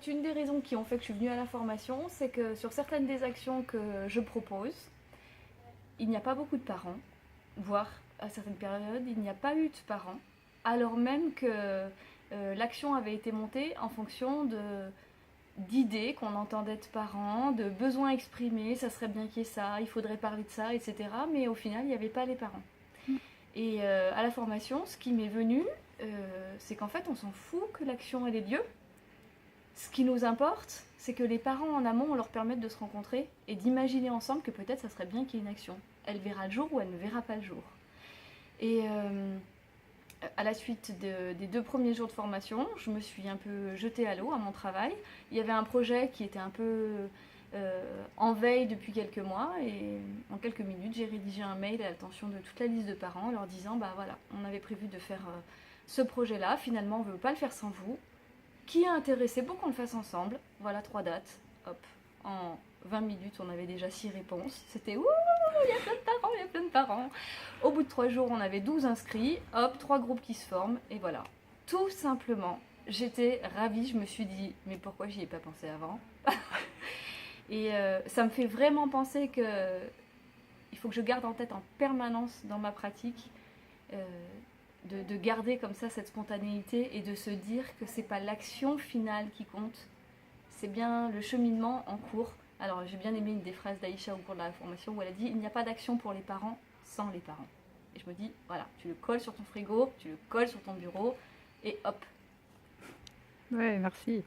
Une des raisons qui ont fait que je suis venue à la formation, c'est que sur certaines des actions que je propose, il n'y a pas beaucoup de parents, voire à certaines périodes, il n'y a pas eu de parents, alors même que l'action avait été montée en fonction d'idées qu'on entendait de parents, de besoins exprimés, ça serait bien qu'il y ait ça, il faudrait parler de ça, etc. Mais au final, il n'y avait pas les parents. Et à la formation, ce qui m'est venu, c'est qu'en fait, on s'en fout que l'action ait lieu. Ce qui nous importe, c'est que les parents en amont, on leur permette de se rencontrer et d'imaginer ensemble que peut-être ça serait bien qu'il y ait une action. Elle verra le jour ou elle ne verra pas le jour. Et à la suite des 2 premiers jours de formation, je me suis un peu jetée à l'eau à mon travail. Il y avait un projet qui était un peu en veille depuis quelques mois et en quelques minutes, j'ai rédigé un mail à l'attention de toute la liste de parents leur disant bah voilà, on avait prévu de faire ce projet-là, finalement on ne veut pas le faire sans vous. Qui est intéressé pour qu'on le fasse ensemble? Voilà 3 dates. Hop, en 20 minutes, on avait déjà 6 réponses. C'était ouh, il y a plein de parents, il y a plein de parents. Au bout de 3 jours, on avait 12 inscrits. Hop, 3 groupes qui se forment. Et voilà. Tout simplement, j'étais ravie. Je me suis dit, mais pourquoi j'y ai pas pensé avant? Et ça me fait vraiment penser que il faut que je garde en tête en permanence dans ma pratique de garder comme ça cette spontanéité et de se dire que c'est pas l'action finale qui compte, c'est bien le cheminement en cours. Alors j'ai bien aimé une des phrases d'Aïcha au cours de la formation où elle a dit il n'y a pas d'action pour les parents sans les parents. Et je me dis voilà, tu le colles sur ton frigo, tu le colles sur ton bureau et hop. Ouais, merci.